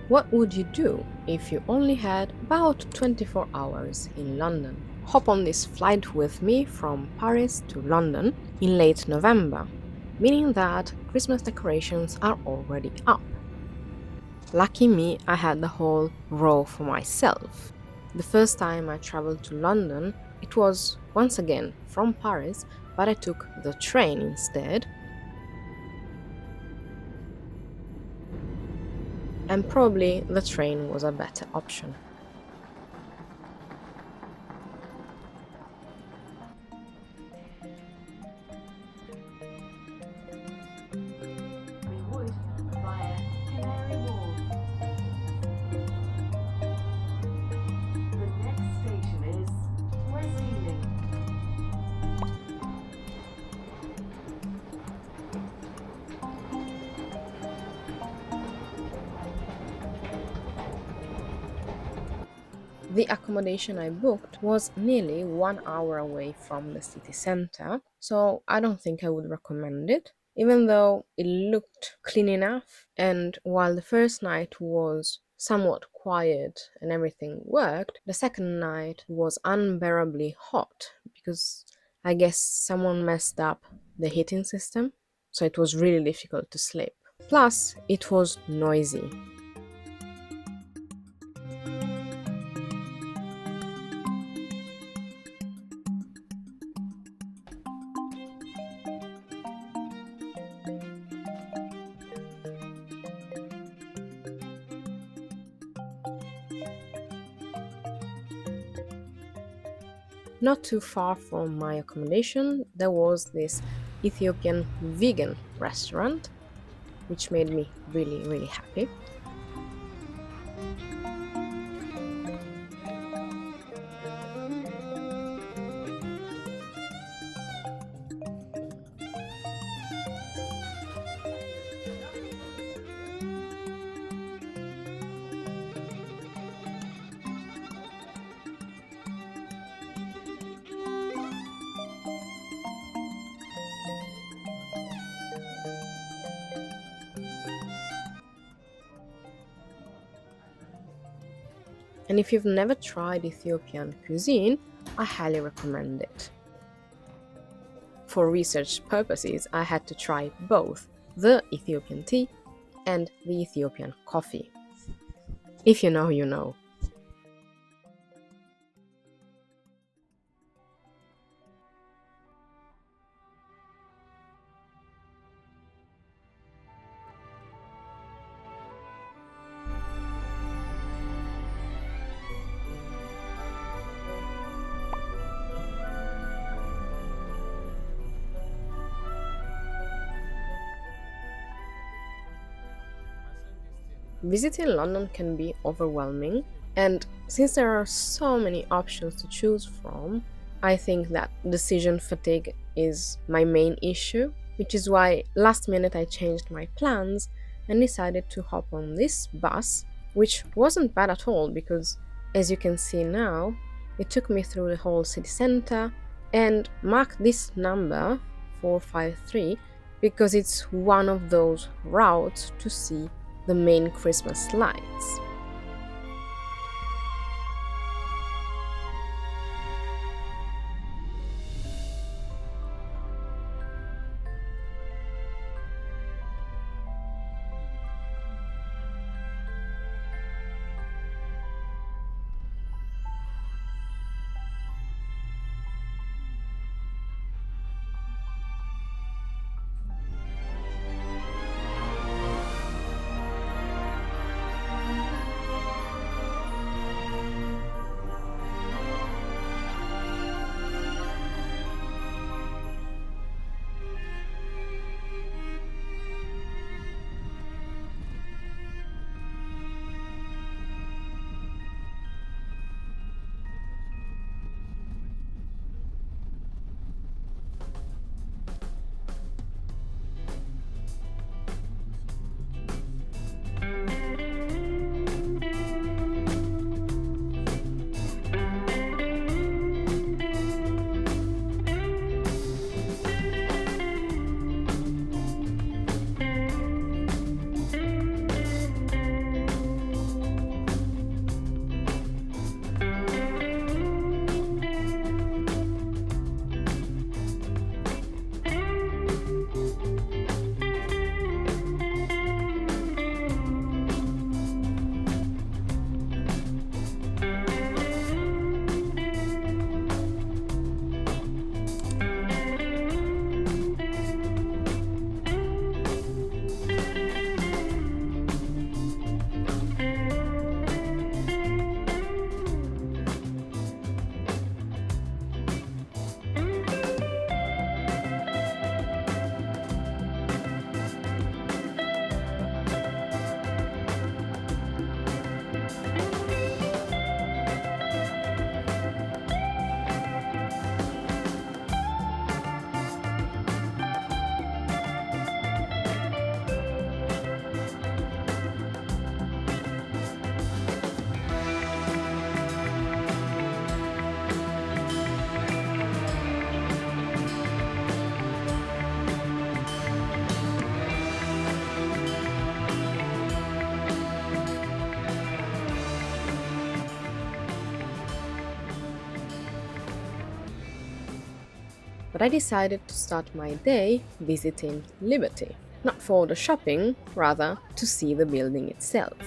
What would you do if you only had about 24 hours in London? Hop on this flight with me from Paris to London in late November, meaning that Christmas decorations are already up. Lucky me, I had the whole row for myself. The first time I traveled to London, it was once again from Paris, but I took the train instead. And probably the train was a better option. We would via Canary Wharf. The next station is West Ealing. The accommodation I booked was nearly 1 hour away from the city centre, so I don't think I would recommend it, even though it looked clean enough. And while the first night was somewhat quiet and everything worked, the second night was unbearably hot because I guess someone messed up the heating system, so it was really difficult to sleep. Plus, it was noisy. Not too far from my accommodation, there was this Ethiopian vegan restaurant, which made me really, really happy. And if you've never tried Ethiopian cuisine, I highly recommend it. For research purposes, I had to try both the Ethiopian tea and the Ethiopian coffee. If you know, you know. Visiting London can be overwhelming, and since there are so many options to choose from, I think that decision fatigue is my main issue, which is why last minute I changed my plans and decided to hop on this bus, which wasn't bad at all because, as you can see now, it took me through the whole city centre. And mark this number 453 because it's one of those routes to see the main Christmas lights. but I decided to start my day visiting Liberty. Not for the shopping, rather to see the building itself.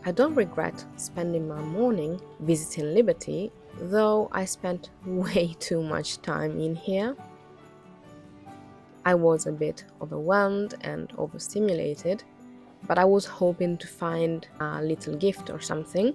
I don't regret spending my morning visiting Liberty, though I spent way too much time in here. I was a bit overwhelmed and overstimulated, but I was hoping to find a little gift or something.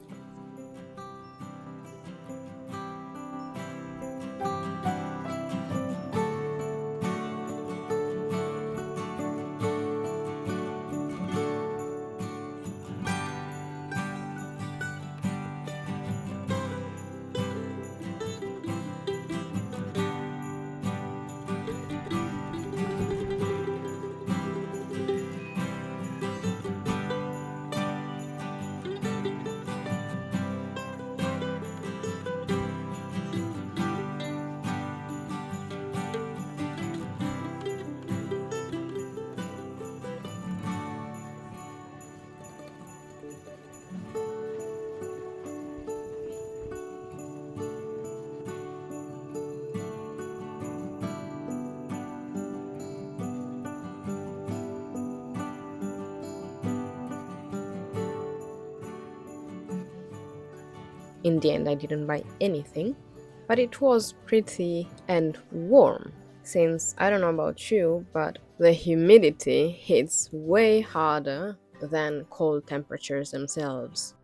In the end, I didn't buy anything, but it was pretty and warm. Since I don't know about you, but the humidity hits way harder than cold temperatures themselves.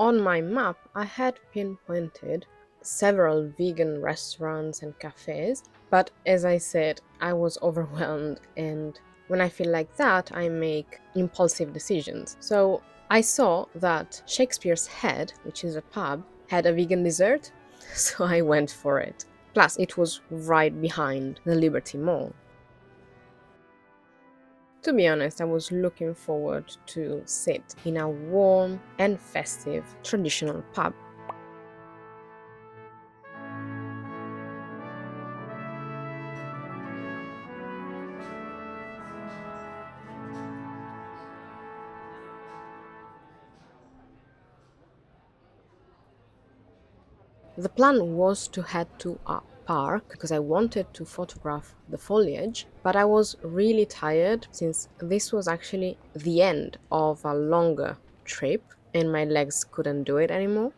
On my map, I had pinpointed several vegan restaurants and cafes, but as I said, I was overwhelmed, and when I feel like that, I make impulsive decisions. So I saw that Shakespeare's Head, which is a pub, had a vegan dessert, so I went for it. Plus, it was right behind the Liberty Mall. To be honest, I was looking forward to sit in a warm and festive traditional pub. The plan was to head to a park because I wanted to photograph the foliage, but I was really tired since this was actually the end of a longer trip and my legs couldn't do it anymore.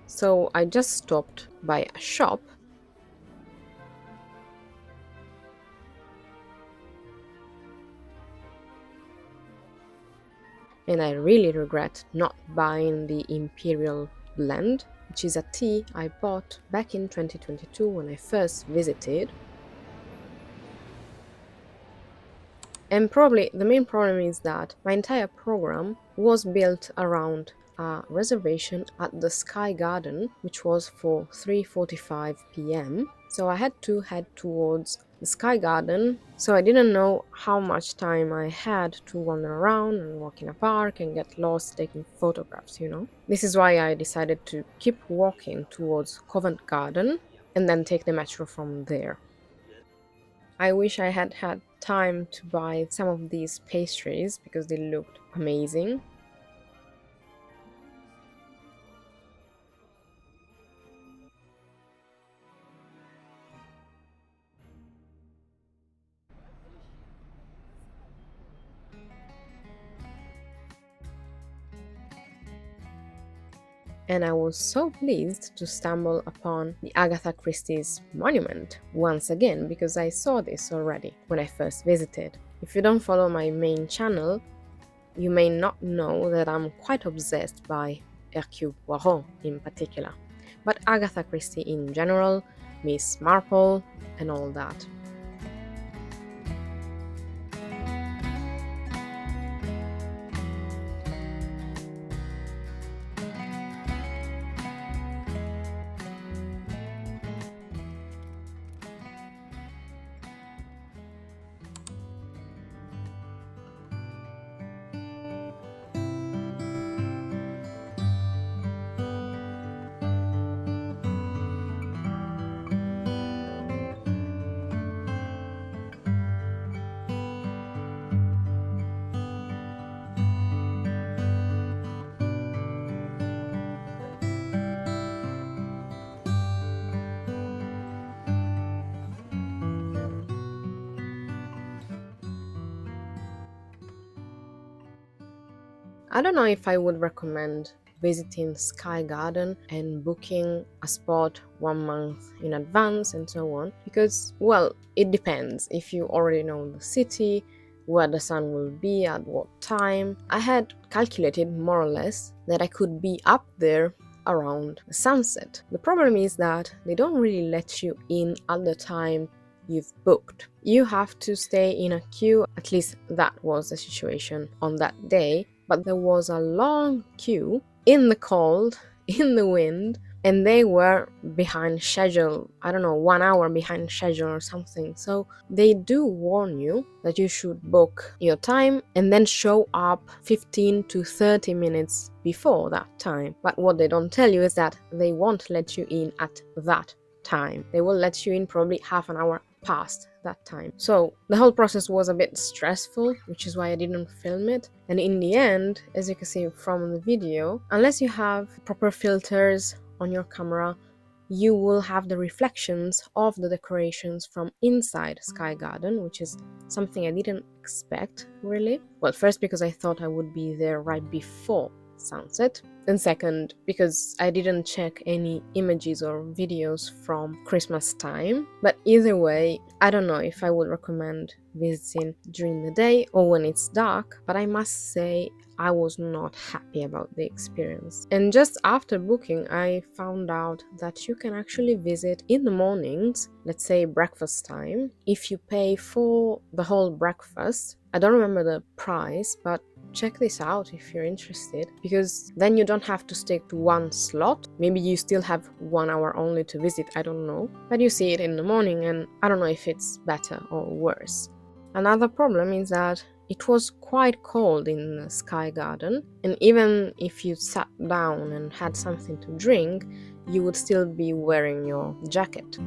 So I just stopped by a shop and I really regret not buying the Imperial Blend, which is a tea I bought back in 2022 when I first visited. And probably the main problem is that my entire program was built around a reservation at the Sky Garden, which was for 3:45 p.m. So I had to head towards the Sky Garden. So I didn't know how much time I had to wander around and walk in a park and get lost taking photographs. This is why I decided to keep walking towards Covent Garden and then take the metro from there. I wish I had had time to buy some of these pastries because they looked amazing. And I was so pleased to stumble upon the Agatha Christie's monument once again because I saw this already when I first visited. If you don't follow my main channel, you may not know that I'm quite obsessed by Hercule Poirot in particular, but Agatha Christie in general, Miss Marple, and all that. I don't know if I would recommend visiting Sky Garden and booking a spot 1 month in advance and so on because, well, it depends if you already know the city, where the sun will be at what time. I had calculated more or less that I could be up there around sunset. The problem is that they don't really let you in at the time you've booked. You have to stay in a queue, at least that was the situation on that day, but there was a long queue in the cold, in the wind, and they were behind schedule. I don't know, 1 hour behind schedule or something. So they do warn you that you should book your time and then show up 15 to 30 minutes before that time. But what they don't tell you is that they won't let you in at that time. They will let you in probably half an hour past that time. So the whole process was a bit stressful, which is why I didn't film it. And in the end, as you can see from the video, unless you have proper filters on your camera, you will have the reflections of the decorations from inside Sky Garden, which is something I didn't expect really. Well, first because I thought I would be there right before sunset, and second because I didn't check any images or videos from Christmas time. But either way, I don't know if I would recommend visiting during the day or when it's dark, but I must say I was not happy about the experience. And just after booking, I found out that you can actually visit in the mornings, let's say breakfast time. If you pay for the whole breakfast, I don't remember the price, but check this out if you're interested, because then you don't have to stick to one slot. Maybe you still have 1 hour only to visit, I don't know, but you see it in the morning, and I don't know if it's better or worse. Another problem is that it was quite cold in the Sky Garden, and even if you sat down and had something to drink, you would still be wearing your jacket.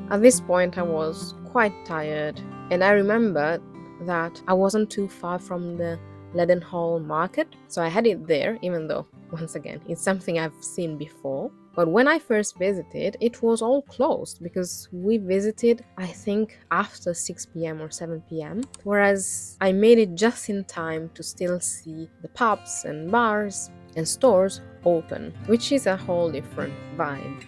At this point, I was quite tired, and I remembered that I wasn't too far from the Leadenhall Market, so I headed there, even though, once again, it's something I've seen before. But when I first visited, it was all closed because we visited, I think, after 6 p.m. or 7 p.m., whereas I made it just in time to still see the pubs and bars and stores open, which is a whole different vibe.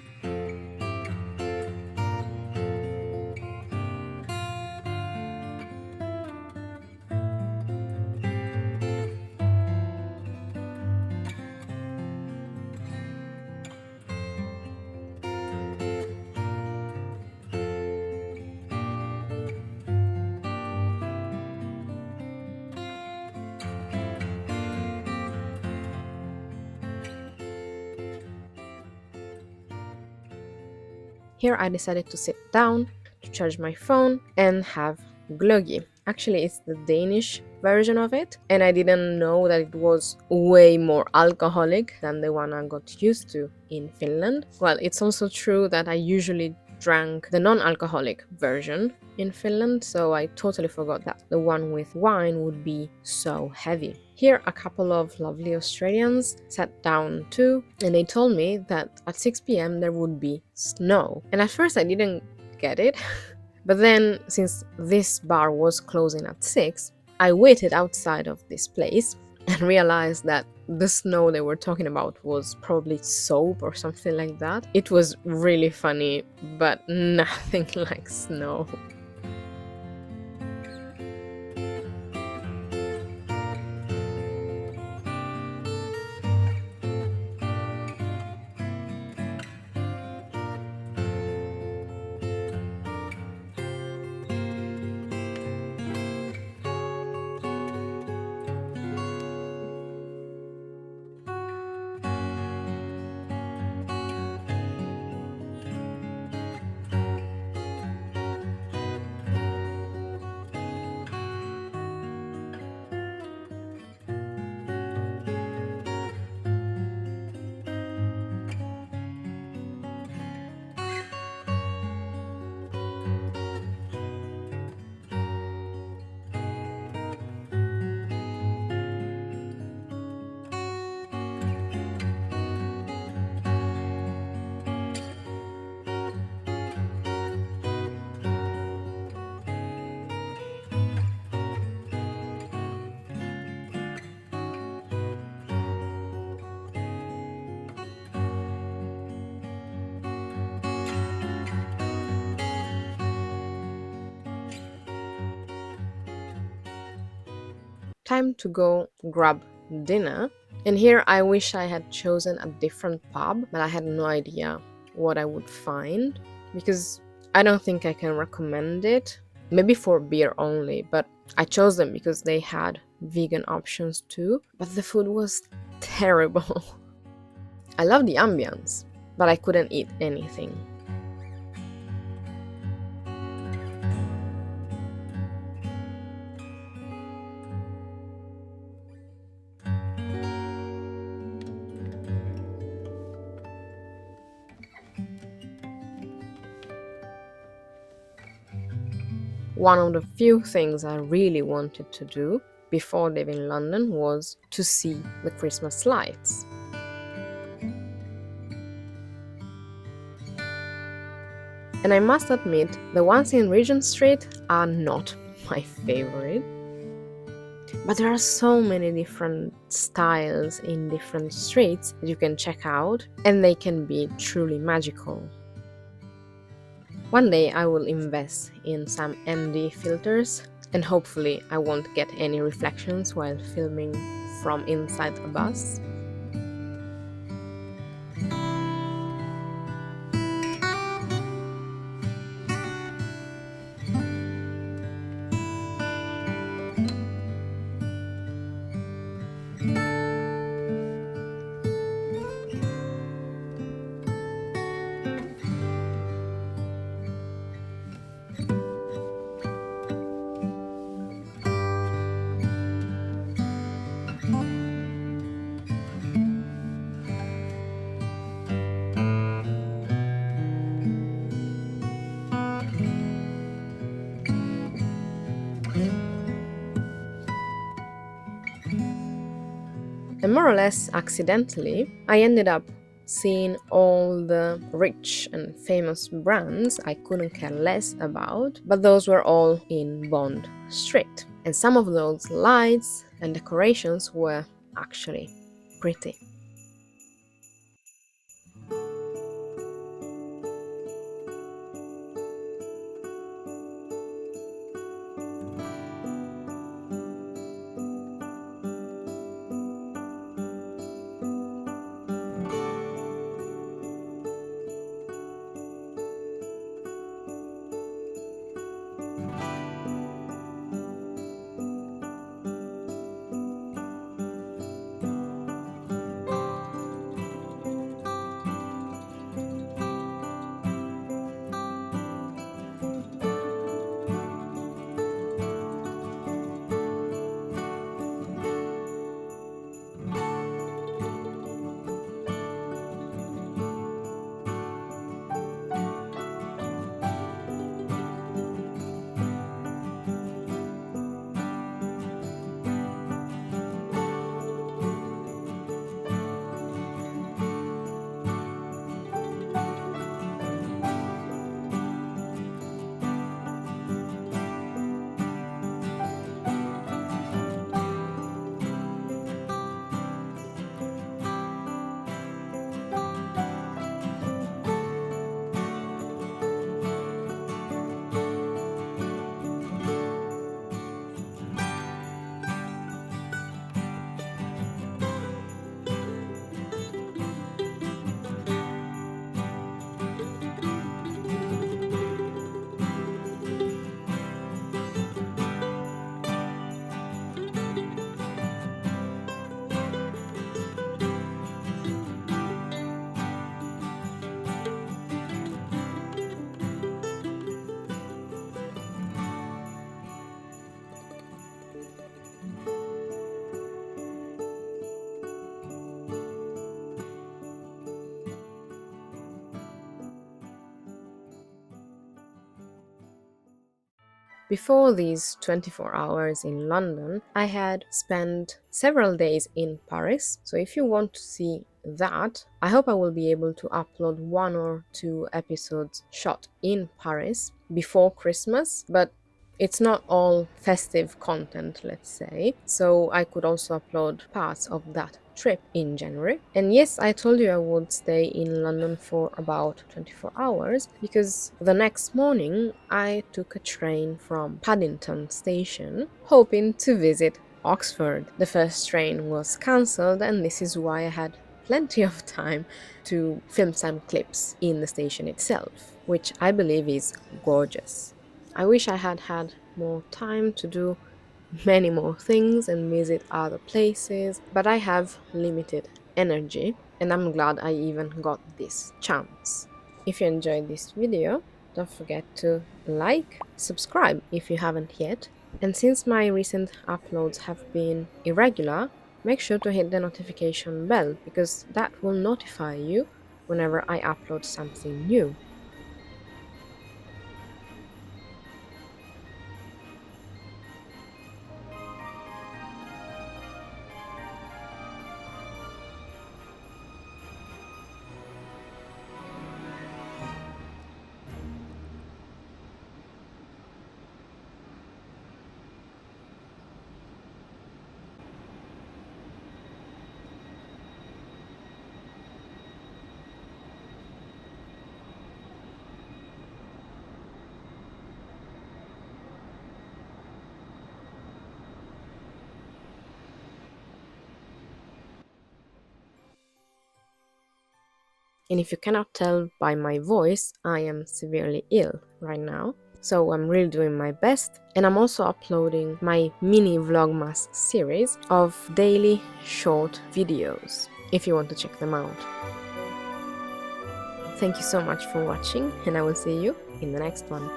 Here I decided to sit down, to charge my phone, and have glöggi. Actually, it's the Danish version of it, and I didn't know that it was way more alcoholic than the one I got used to in Finland. Well, it's also true that I usually drank the non-alcoholic version in Finland, so I totally forgot that the one with wine would be so heavy. Here, a couple of lovely Australians sat down too, and they told me that at 6 p.m. there would be snow. And at first I didn't get it, but then since this bar was closing at 6, I waited outside of this place and realized that the snow they were talking about was probably soap or something like that. It was really funny, but nothing like snow. Time to go grab dinner. And here I wish I had chosen a different pub, but I had no idea what I would find, because I don't think I can recommend it. Maybe for beer only, but I chose them because they had vegan options too, but the food was terrible. I love the ambience, but I couldn't eat anything. One of the few things I really wanted to do before leaving London was to see the Christmas lights. And I must admit, the ones in Regent Street are not my favorite. But there are so many different styles in different streets that you can check out, and they can be truly magical. One day I will invest in some ND filters, and hopefully I won't get any reflections while filming from inside a bus. And more or less accidentally, I ended up seeing all the rich and famous brands I couldn't care less about, but those were all in Bond Street. And some of those lights and decorations were actually pretty. Before these 24 hours in London, I had spent several days in Paris. So if you want to see that, I hope I will be able to upload 1 or 2 episodes shot in Paris before Christmas, but it's not all festive content, let's say. So I could also upload parts of that trip in January. And yes, I told you I would stay in London for about 24 hours because the next morning I took a train from Paddington station, hoping to visit Oxford. The first train was cancelled, and this is why I had plenty of time to film some clips in the station itself, which I believe is gorgeous. I wish I had had more time to do many more things and visit other places, but I have limited energy, and I'm glad I even got this chance. If you enjoyed this video, don't forget to like, subscribe if you haven't yet, and since my recent uploads have been irregular, make sure to hit the notification bell because that will notify you whenever I upload something new. And if you cannot tell by my voice, I am severely ill right now. So I'm really doing my best, and I'm also uploading my mini vlogmas series of daily short videos, if you want to check them out. Thank you so much for watching, and I will see you in the next one.